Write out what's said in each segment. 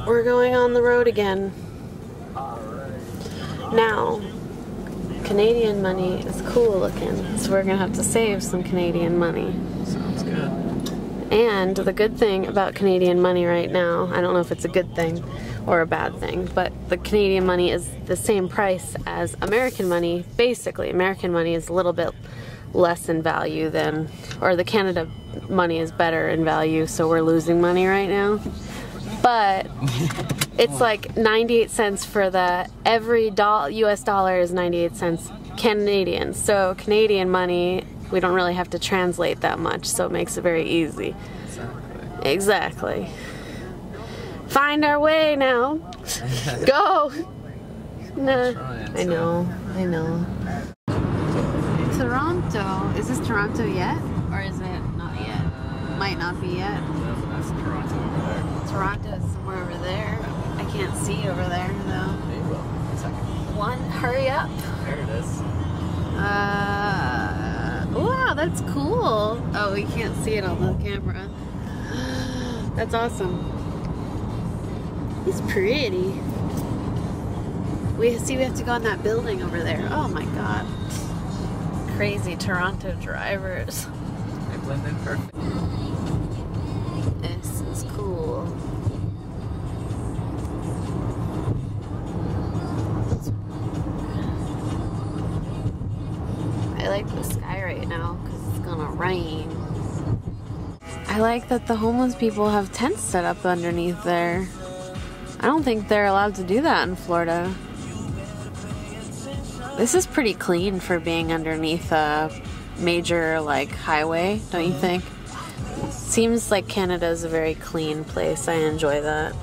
we're going on the road again. Now, Canadian money is cool looking, so we're gonna have to save some Canadian money. Sounds good. And the good thing about Canadian money right now, I don't know if it's a good thing or a bad thing, but the Canadian money is the same price as American money. Basically, American money is a little bit less in value than, or the Canada money is better in value, so we're losing money right now. But it's like 98 cents for every US dollar is 98 cents Canadian. So Canadian money, we don't really have to translate that much, so it makes it very easy. Exactly. Find our way now. Go. No. I know. Toronto. Is this Toronto yet? Or is it not yet? Might not be yet. That's Toronto over there. Toronto is somewhere over there. I can't see over there though. Maybe will. One, hurry up. There it is. Wow, that's cool. Oh, we can't see it on the camera. That's awesome. It's pretty. We have to go in that building over there. Oh my god. Crazy Toronto drivers. They blend in perfect. This is cool. I like the sky right now because it's gonna rain. I like that the homeless people have tents set up underneath there. I don't think they're allowed to do that in Florida. This is pretty clean for being underneath a major like highway, don't you think? Seems like Canada is a very clean place. I enjoy that.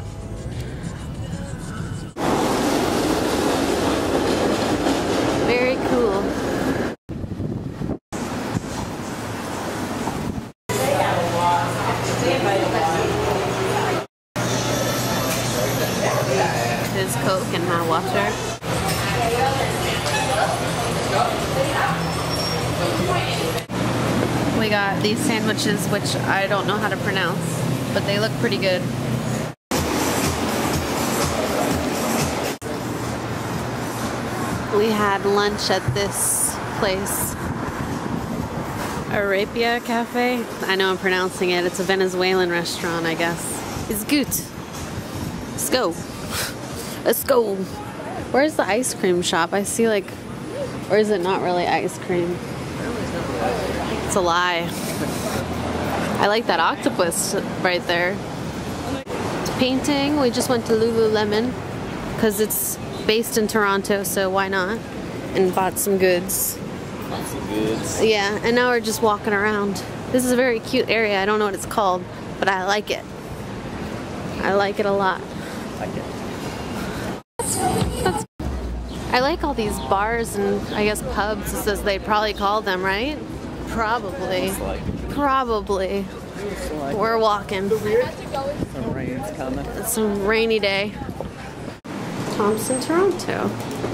Very cool. There's Coke and my water. We got these sandwiches, which I don't know how to pronounce, but they look pretty good. We had lunch at this place, Arabia Cafe. I know I'm pronouncing it. It's a Venezuelan restaurant, I guess. It's good. Let's go. Let's go. Where's the ice cream shop? I see like, or is it not really ice cream? It's a lie. I like that octopus right there. Painting, we just went to Lululemon because it's based in Toronto, so why not? And bought some goods. Lots of goods. Yeah, and now we're just walking around. This is a very cute area. I don't know what it's called, but I like it. I like it a lot. Like it. I like all these bars and I guess pubs, as they probably call them, right? Probably. Probably. We're walking. Some rain's coming. It's a rainy day. Thompson, Toronto.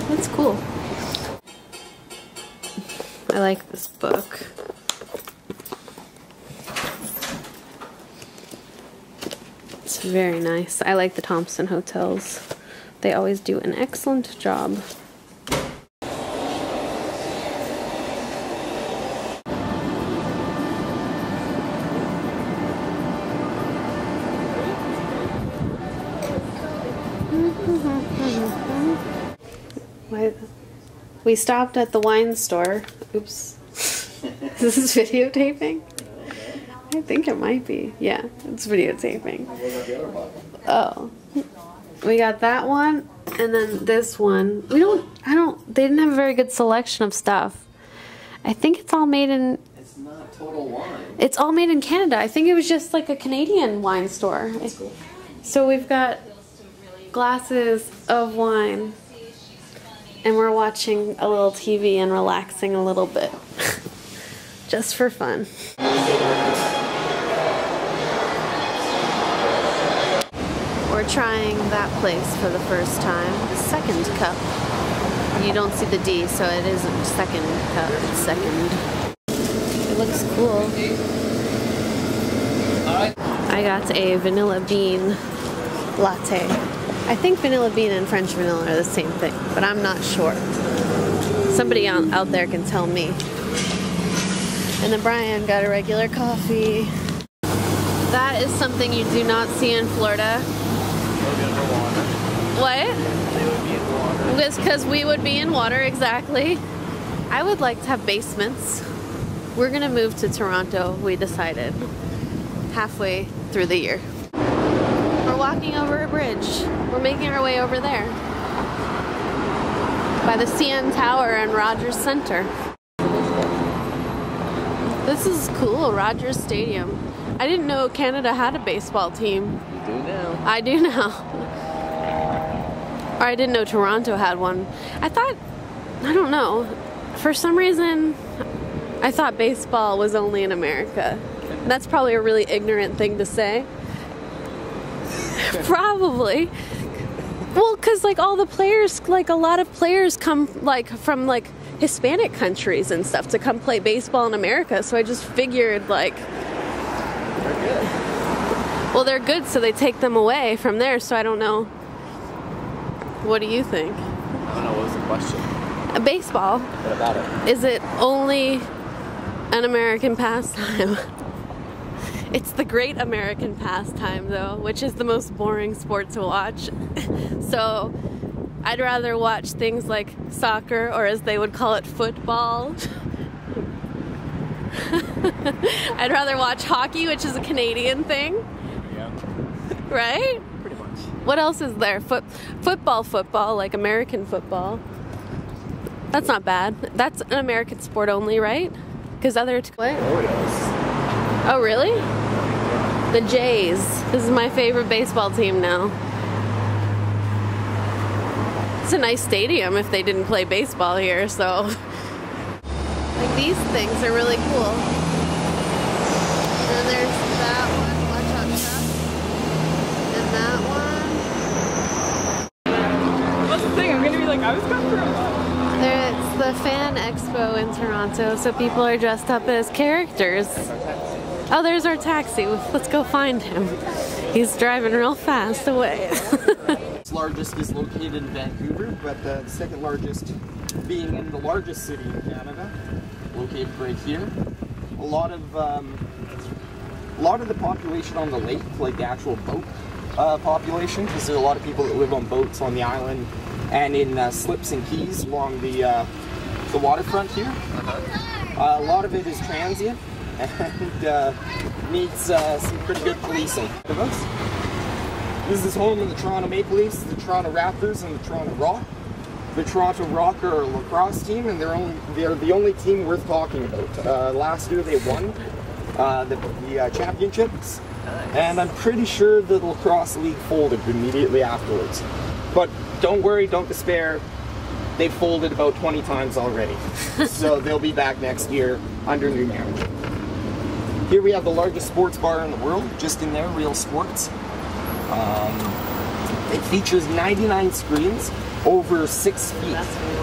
That's cool. I like this book. It's very nice. I like the Thompson hotels. They always do an excellent job. We stopped at the wine store. Oops. This is videotaping? I think it might be. Yeah, it's videotaping. Oh. We got that one, and then this one. They didn't have a very good selection of stuff. I think it's all made in... It's not Total Wine. It's all made in Canada. I think it was just like a Canadian wine store. That's cool. So we've got glasses of wine. And we're watching a little TV and relaxing a little bit. Just for fun. We're trying that place for the first time. The second cup. You don't see the D, so it isn't second cup, it's second. It looks cool. I got a vanilla bean latte. I think vanilla bean and French vanilla are the same thing, but I'm not sure. Somebody out there can tell me. And then Brian got a regular coffee. That is something you do not see in Florida. What? They would be in water. It's because we would be in water, exactly. I would like to have basements. We're gonna move to Toronto, we decided, halfway through the year. We're walking over a bridge. We're making our way over there. By the CN Tower and Rogers Center. This is cool, Rogers Stadium. I didn't know Canada had a baseball team. You do now. I do now. Or I didn't know Toronto had one. I thought, I don't know, for some reason, I thought baseball was only in America. That's probably a really ignorant thing to say. Probably. Well, because like all the players, like a lot of players come like from like Hispanic countries and stuff to come play baseball in America. So I just figured like, They're good. well, they're good, so they take them away from there. So I don't know. What do you think? I don't know, what was the question? Baseball. What about it? Is it only an American pastime? It's the great American pastime, though, which is the most boring sport to watch. So I'd rather watch things like soccer, or as they would call it, football. I'd rather watch hockey, which is a Canadian thing. Yeah. Right? Pretty much. What else is there? Football, like American football. That's not bad. That's an American sport only, right? Because other... What? Oh, really? The Jays. This is my favorite baseball team now. It's a nice stadium if they didn't play baseball here, so... Like, these things are really cool. And then there's that one. Watch out, Chuck. And that one. That's the thing, I'm gonna be like, I was going through a lot. It's the Fan Expo in Toronto, so people are dressed up as characters. Oh, there's our taxi. Let's go find him. He's driving real fast away. Its largest is located in Vancouver, but the second largest being in the largest city in Canada, located right here. A lot of the population on the lake, like the actual boat population, because there are a lot of people that live on boats on the island and in slips and keys along the waterfront here. A lot of it is transient and needs some pretty good policing. This is home of the Toronto Maple Leafs, the Toronto Raptors, and the Toronto Rock. The Toronto Rock are a lacrosse team, and they're the only team worth talking about. Last year they won the championships, and I'm pretty sure the lacrosse league folded immediately afterwards. But don't worry, don't despair. They've folded about 20 times already. So they'll be back next year under new management. Here we have the largest sports bar in the world, just in there, Real Sports. It features 99 screens over 6 feet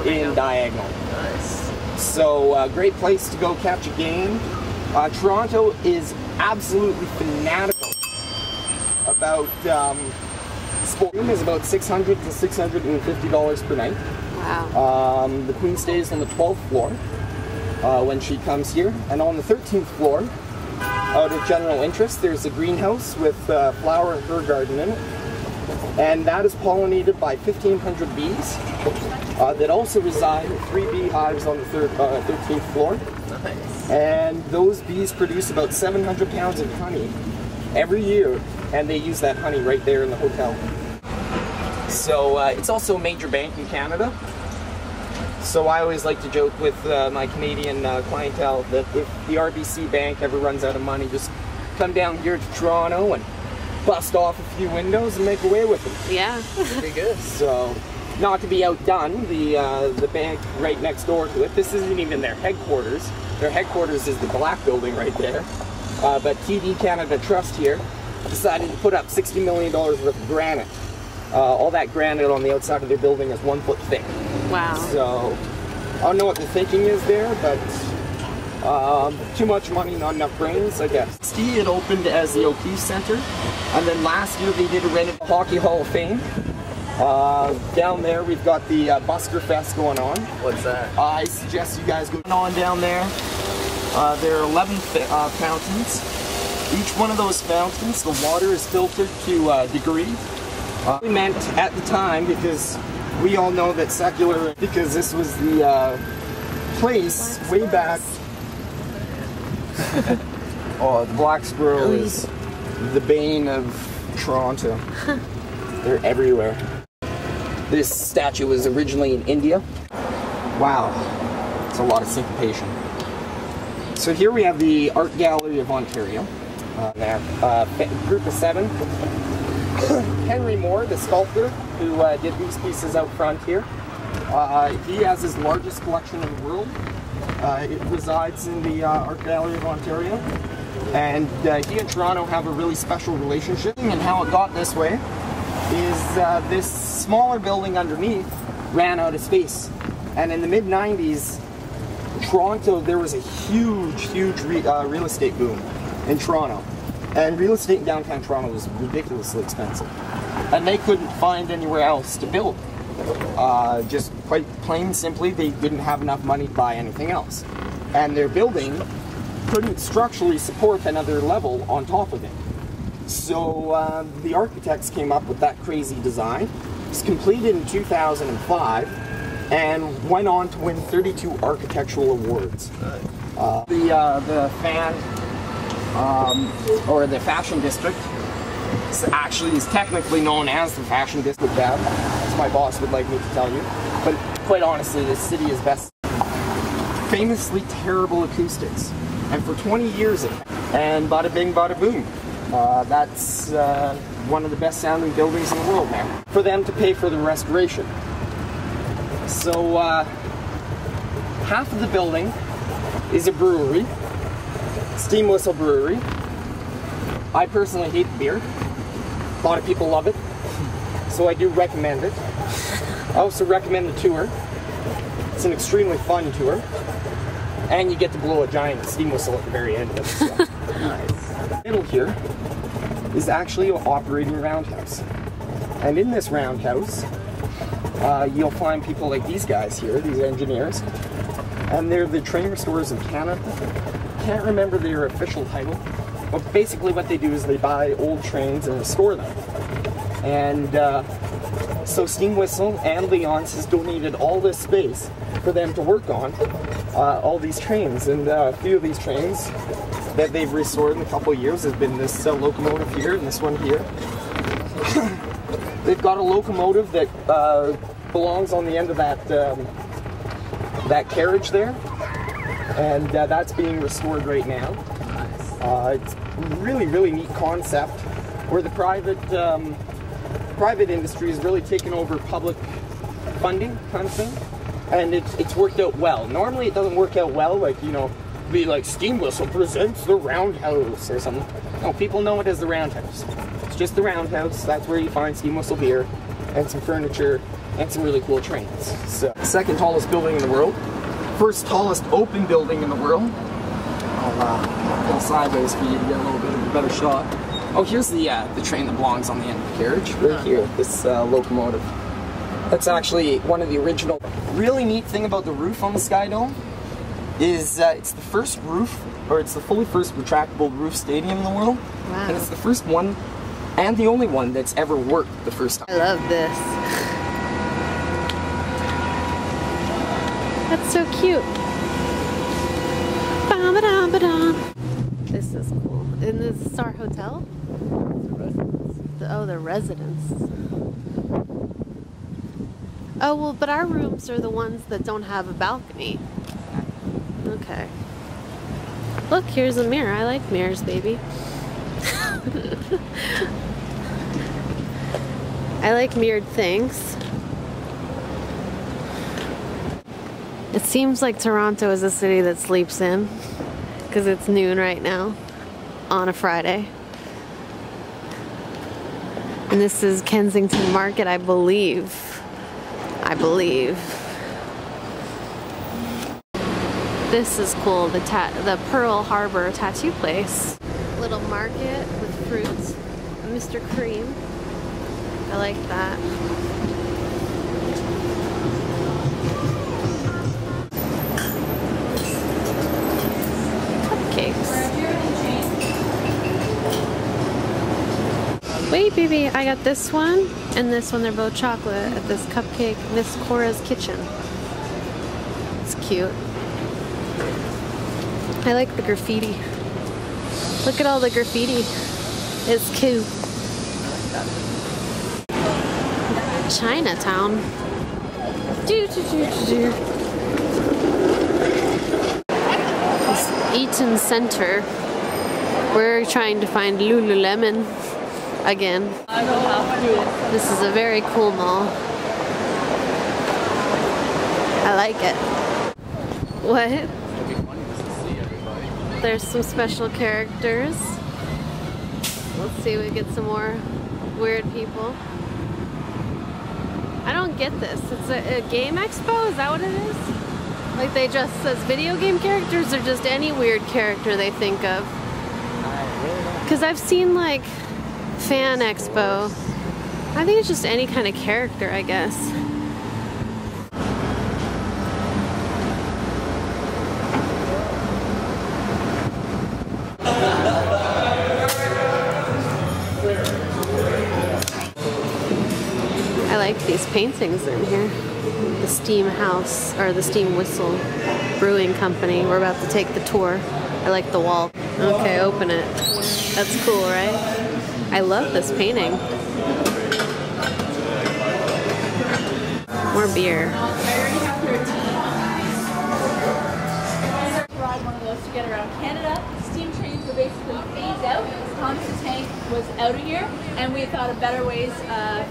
in diagonal. Nice. So great place to go catch a game. Toronto is absolutely fanatical about sport. Room is about $600 to $650 per night. Wow. The Queen stays on the 12th floor when she comes here, and on the 13th floor, out of general interest, there's a greenhouse with flower and herb garden in it, and that is pollinated by 1,500 bees that also reside in 3 beehives on the 13th floor. Nice. And those bees produce about 700 pounds of honey every year, and they use that honey right there in the hotel. So it's also a major bank in Canada. So I always like to joke with my Canadian clientele that if the RBC Bank ever runs out of money, just come down here to Toronto and bust off a few windows and make away with them. Yeah. Pretty good. So, not to be outdone, the bank right next door to it, this isn't even their headquarters. Their headquarters is the black building right there. But TD Canada Trust here decided to put up $60 million worth of granite. All that granite on the outside of their building is 1 foot thick. Wow. So, I don't know what the thinking is there, but Too much money, not enough brains, I guess. Ski, it opened as the O'Keefe Center, and then last year they did a rented Hockey Hall of Fame. Down there we've got the Busker Fest going on. What's that? I suggest you guys go on down there. There are 11 fountains. Each one of those fountains, the water is filtered to a degree. We meant at the time, because we all know that secular, because this was the place way back. Oh, the black squirrel is the bane of Toronto. They're everywhere. This statue was originally in India. Wow, it's a lot of syncopation. So here we have the Art Gallery of Ontario. Group of 7. Henry Moore, the sculptor, who did these pieces out front here. He has his largest collection in the world. It resides in the Art Gallery of Ontario. And he and Toronto have a really special relationship. And how it got this way is this smaller building underneath ran out of space. And in the mid-90s, Toronto, there was a huge real estate boom in Toronto. And real estate in downtown Toronto was ridiculously expensive. And they couldn't find anywhere else to build. Just quite plain and simply, they didn't have enough money to buy anything else. And their building couldn't structurally support another level on top of it. So the architects came up with that crazy design. It was completed in 2005 and went on to win 32 architectural awards. The or the Fashion District actually is technically known as the Fashion District, as my boss would like me to tell you. But quite honestly, this city is best. Famously terrible acoustics. And for 20 years, and bada bing, bada boom. That's one of the best sounding buildings in the world now. For them to pay for the restoration. So half of the building is a brewery, Steam Whistle Brewery. I personally hate the beer. A lot of people love it, so I do recommend it. I also recommend the tour. It's an extremely fun tour. And you get to blow a giant steam whistle at the very end of it. So. Nice. The middle here is actually an operating roundhouse. And in this roundhouse, you'll find people like these guys here, these engineers. And they're the train restorers of Canada. Can't remember their official title. But basically what they do is they buy old trains and restore them. And so Steam Whistle and Leon's has donated all this space for them to work on all these trains. And a few of these trains that they've restored in a couple of years has been this locomotive here and this one here. They've got a locomotive that belongs on the end of that that carriage there, and that's being restored right now. It's really neat concept where the private industry has really taken over public funding kind of thing, and it's worked out well. Normally it doesn't work out well, like, you know, be like Steam Whistle presents the Roundhouse or something. No, people know it as the Roundhouse. It's just the Roundhouse. That's where you find Steam Whistle beer and some furniture and some really cool trains. So, second tallest building in the world. First tallest open building in the world. I'll pull sideways for you to get a little bit of a better shot. Oh, here's the train that belongs on the end of the carriage. Right here, this locomotive. That's actually one of the original. Really neat thing about the roof on the Sky Dome is it's the first roof, or it's the fully first retractable roof stadium in the world. Wow. And it's the first one, and the only one that's ever worked the first time. I love this. That's so cute. Ba-ba-da-ba-da. This is cool. And this is our hotel? The residence. Oh, well, but our rooms are the ones that don't have a balcony. Okay. Look, here's a mirror. I like mirrors, baby. I like mirrored things. It seems like Toronto is a city that sleeps in, because it's noon right now on a Friday. And this is Kensington Market, I believe. This is cool, the Pearl Harbor tattoo place. Little market with fruits. Mr. Cream. I like that. Cupcakes. Wait, baby, I got this one and this one. They're both chocolate at this cupcake, Miss Cora's Kitchen. It's cute. I like the graffiti. Look at all the graffiti. It's cute. Chinatown. This Eaton Center. We're trying to find Lululemon again. This is a very cool mall. I like it. What? There's some special characters. Let's see if we get some more weird people. I don't get this. It's a game expo? Is that what it is? Like they just says video game characters or just any weird character they think of? Because I've seen like fan expo. I think it's just any kind of character, I guess. I like these paintings in here. The Steam House, or the Steam Whistle Brewing Company. We're about to take the tour. I like the wall. Okay, open it. That's cool, right? I love this painting. More beer. Ride one of those to get around Canada. Steam trains were basically phased out. Thomas the Tank was out of here, and we thought of better ways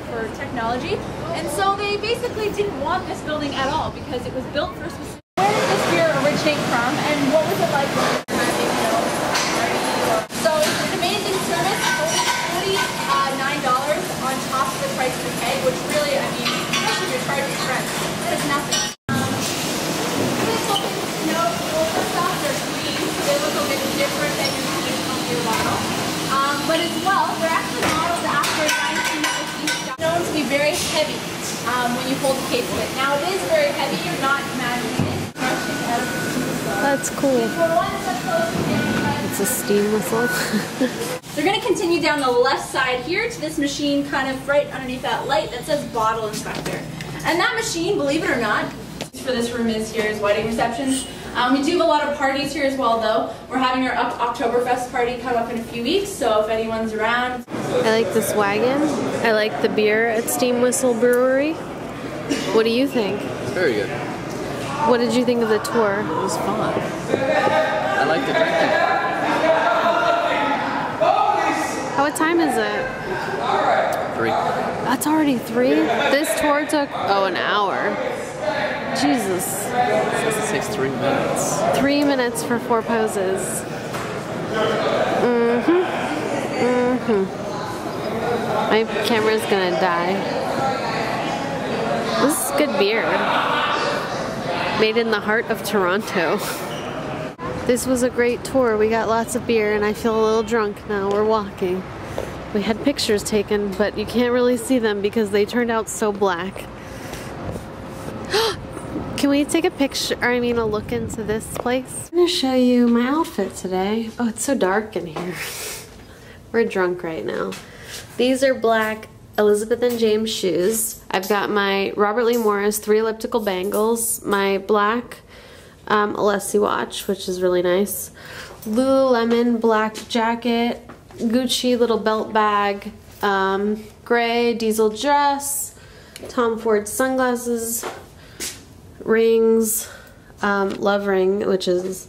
for technology. And so they basically didn't want this building at all because it was built for a specific. Where did this beer originate from, and what was it like when you were having, you know, so it's an amazing service. $49 on top of the price of the keg, which really, I mean, especially if you're charging friends, that is nothing. They're green, so they look a bit different than your traditional beer bottle. But as well, they're actually modeled after 1950s. Known to be very heavy when you hold the case of it. Now it is very heavy, you're not imagining it. That's cool. It's a steam whistle. They're going to continue down the left side here to this machine kind of right underneath that light that says Bottle Inspector. And that machine, believe it or not, for this room is here is wedding receptions. We do have a lot of parties here as well though. We're having our Oktoberfest party come up in a few weeks, so if anyone's around. I like this wagon. I like the beer at Steam Whistle Brewery. What do you think? It's very good. What did you think of the tour? It was fun. I like the drinking. What time is it? 3. That's already 3? This tour took, an hour. Jesus. It takes 3 minutes. 3 minutes for 4 poses. My camera's gonna die. This is good beer. Made in the heart of Toronto. This was a great tour. We got lots of beer and I feel a little drunk now. We're walking. We had pictures taken, but you can't really see them because they turned out so black. Can we take a picture, or I mean a look into this place? I'm gonna show you my outfit today. Oh, it's so dark in here. We're drunk right now. These are black Elizabeth and James shoes. I've got my Robert Lee Morris 3 elliptical bangles, my black Alessi watch, which is really nice, Lululemon black jacket, Gucci little belt bag, gray diesel dress, Tom Ford sunglasses, rings, love ring, which is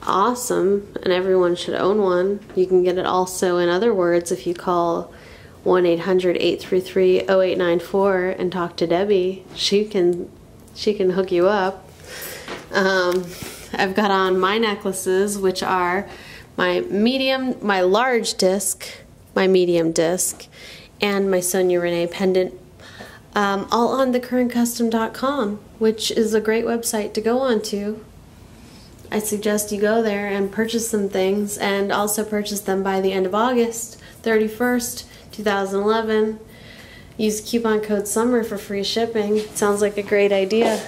awesome and everyone should own one. You can get it also in other words if you call 1-800-833-0894 and talk to Debbie. She can hook you up. I've got on my necklaces, which are my large disc, my medium disc, and my Sonia Renee pendant, all on TheCurrentCustom.com, which is a great website to go on to. I suggest you go there and purchase some things, and also purchase them by the end of August 31st, 2011. Use coupon code SUMMER for free shipping. Sounds like a great idea.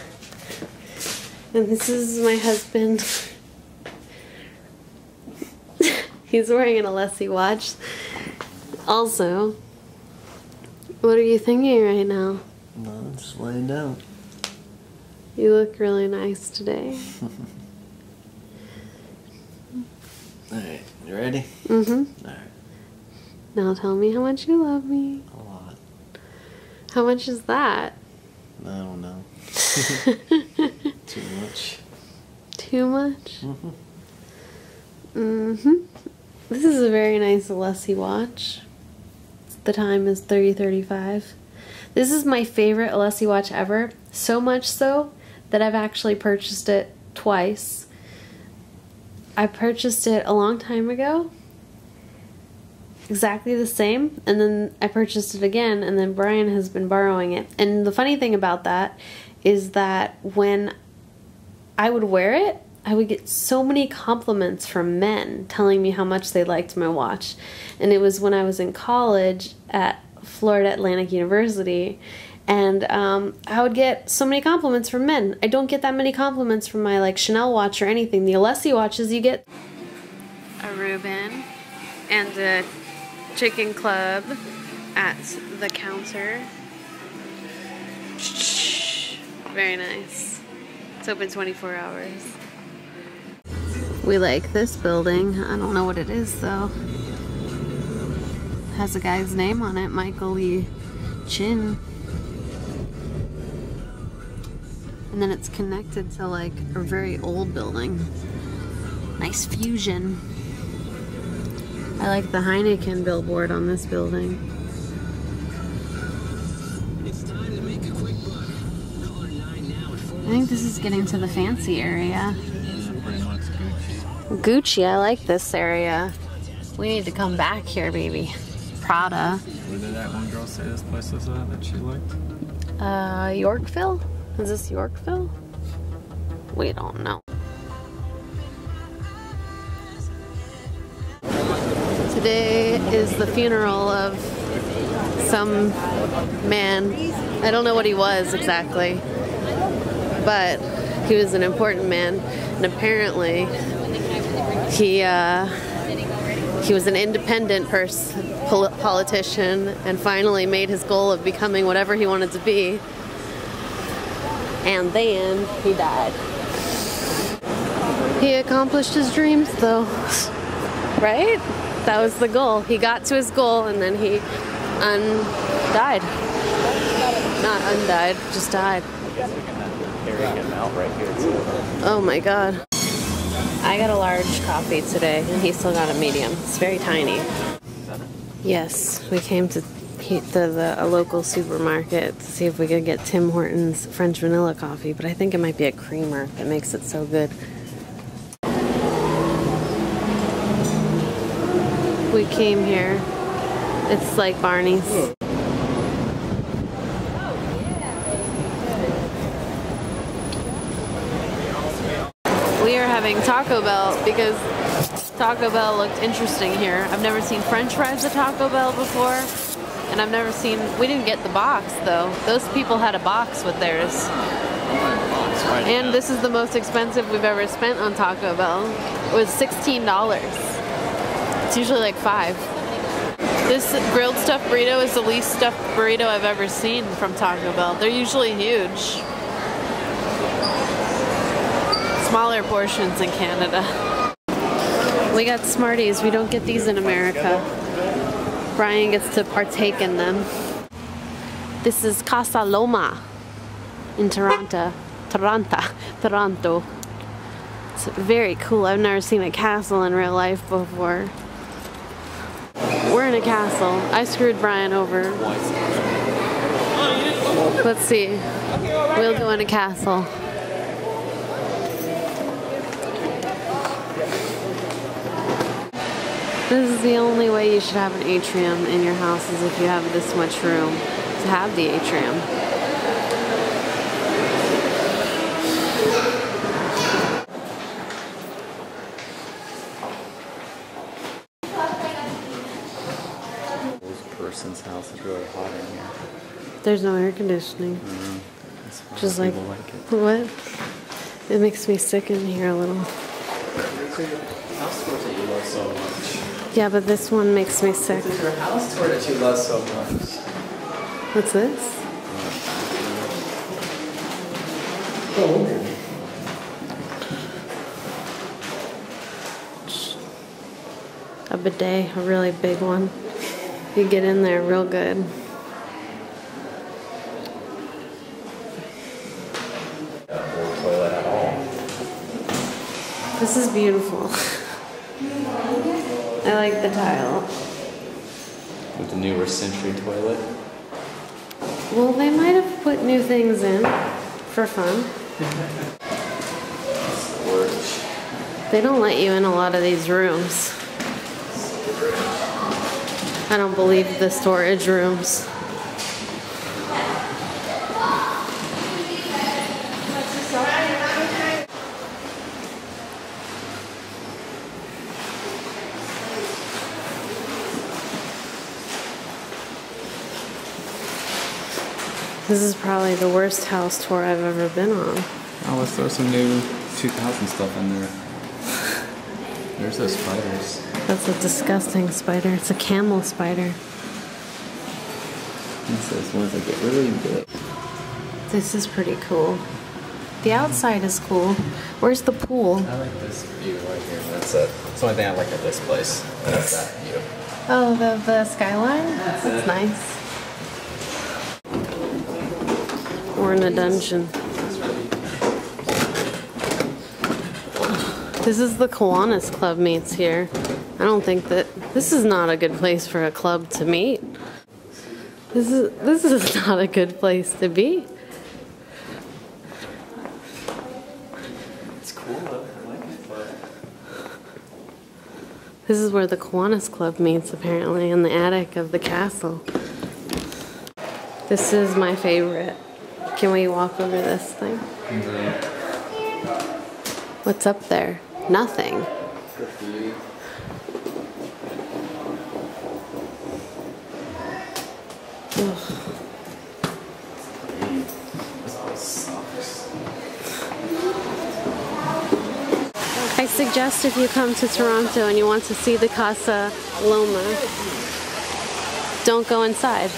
And this is my husband. He's wearing an Alessi watch. Also, what are you thinking right now? No, just laying down. You look really nice today. Alright, you ready? Mm-hmm. Alright. Now tell me how much you love me. A lot. How much is that? I don't know. Too much. Too much? Mm-hmm. Mm-hmm. This is a very nice Alessi watch. The time is 30:35. This is my favorite Alessi watch ever. So much so that I've actually purchased it twice. I purchased it a long time ago. Exactly the same. And then I purchased it again, and then Brian has been borrowing it. And the funny thing about that is that when I would wear it, I would get so many compliments from men telling me how much they liked my watch. And it was when I was in college at Florida Atlantic University, and I would get so many compliments from men. I don't get that many compliments from my like Chanel watch or anything. The Alessi watches, you get a Reuben and a chicken club at the counter. Very nice. It's open 24 hours. We like this building. I don't know what it is though. It has a guy's name on it, Michael Lee Chin. And then it's connected to like a very old building. Nice fusion. I like the Heineken billboard on this building. I think this is getting to the fancy area. Gucci, I like this area. We need to come back here, baby. Prada. Where did that one girl say this place was at that she liked? Yorkville? Is this Yorkville? We don't know. Today is the funeral of some man. I don't know what he was exactly, but he was an important man, and apparently he was an independent politician, and finally made his goal of becoming whatever he wanted to be. And then he died. He accomplished his dreams though, right? That was the goal. He got to his goal and then he died. Not undied, just died. Oh my god. I got a large coffee today and he still got a medium. It's very tiny. Yes, we came to a local supermarket to see if we could get Tim Hortons French vanilla coffee, but I think it might be a creamer that makes it so good. We came here. It's like Barney's. We are having Taco Bell because Taco Bell looked interesting here. I've never seen French fries at Taco Bell before. And I've never seen, we didn't get the box though. Those people had a box with theirs. And this is the most expensive we've ever spent on Taco Bell. It was $16. It's usually like $5. This grilled stuffed burrito is the least stuffed burrito I've ever seen from Taco Bell. They're usually huge. Smaller portions in Canada. We got Smarties. We don't get these in America. Brian gets to partake in them. This is Casa Loma in Toronto. It's very cool. I've never seen a castle in real life before. We're in a castle. I screwed Brian over. Let's see. We'll go in a castle. This is the only way you should have an atrium in your house, is if you have this much room to have the atrium. Justin's house. It's really hot in here. There's no air conditioning. That's why Just like, people like it. what? It makes me sick in here a little. House tours that you love so much. Yeah, but this one makes me sick. It's your house tour that you love so much. What's this? A bidet, a really big one. You get in there real good. Toilet at all. This is beautiful. I like the tile. With the newer Century toilet. Well, they might have put new things in for fun. Storage. They don't let you in a lot of these rooms. I don't believe the storage rooms. This is probably the worst house tour I've ever been on. Oh, let's throw some new 2000 stuff in there. There's those spiders. That's a disgusting spider. It's a camel spider. It's those ones that get really big. This is pretty cool. The outside is cool. Where's the pool? I like this view right here. That's it. That's the only thing I like at this place. That's that view. Oh, the skyline? That's nice. We're in a dungeon. This is the Kiwanis Club meets here. I don't think that this is not a good place for a club to meet. This is not a good place to be. It's cool though. I like it, but This is where the Kiwanis Club meets, apparently, in the attic of the castle. This is my favorite. Can we walk over this thing? What's up there? Nothing. graffiti. This place sucks. I suggest if you come to Toronto and you want to see the Casa Loma, don't go inside.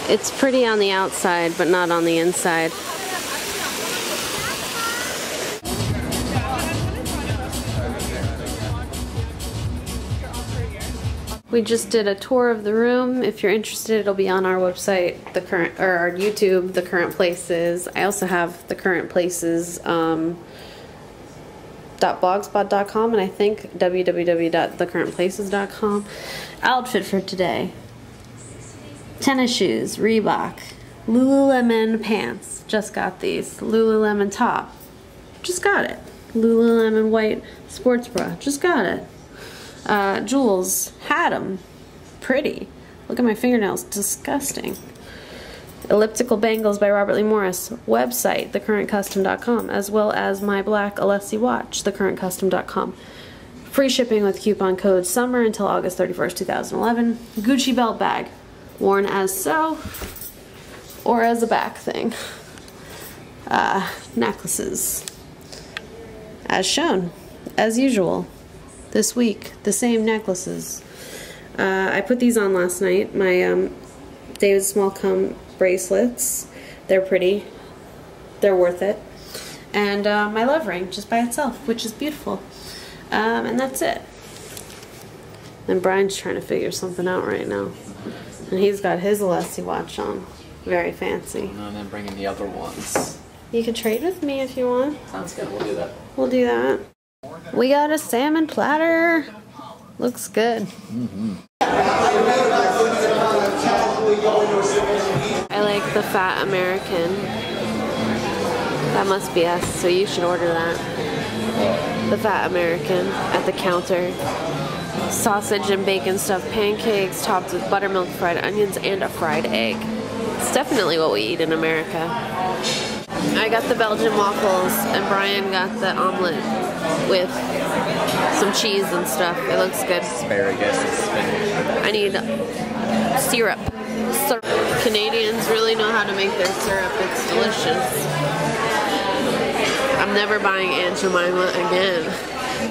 It's pretty on the outside, but not on the inside. We just did a tour of the room. If you're interested, it'll be on our website, our YouTube, The Current Places. I also have The Current Places .blogspot.com and I think www.thecurrentplaces.com. Outfit for today: tennis shoes, Reebok, Lululemon pants. Just got these. Lululemon top. Just got it. Lululemon white sports bra. Just got it. Jewels, had them. Pretty. Look at my fingernails, disgusting. Elliptical bangles by Robert Lee Morris. Website, TheCurrentCustom.com, as well as my black Alessi watch, TheCurrentCustom.com. Free shipping with coupon code SUMMER until August 31st, 2011. Gucci belt bag, worn as so, or as a back thing. Necklaces, as shown, as usual. This week, the same necklaces. I put these on last night. My David Smallcombe bracelets. They're pretty. They're worth it. And my love ring, just by itself, which is beautiful. And that's it. And Brian's trying to figure something out right now. And he's got his Alessi watch on. Very fancy. And then bring in the other ones. You can trade with me if you want. Sounds good. We'll do that. We'll do that. We got a salmon platter. Looks good. I like the Fat American. That must be us, so you should order that. The Fat American at the counter. Sausage and bacon stuffed pancakes topped with buttermilk, fried onions, and a fried egg. It's definitely what we eat in America. I got the Belgian waffles, and Brian got the omelet with some cheese and stuff. It looks good. Asparagus and spinach. I need syrup. Canadians really know how to make their syrup. It's delicious. I'm never buying Aunt Jemima again.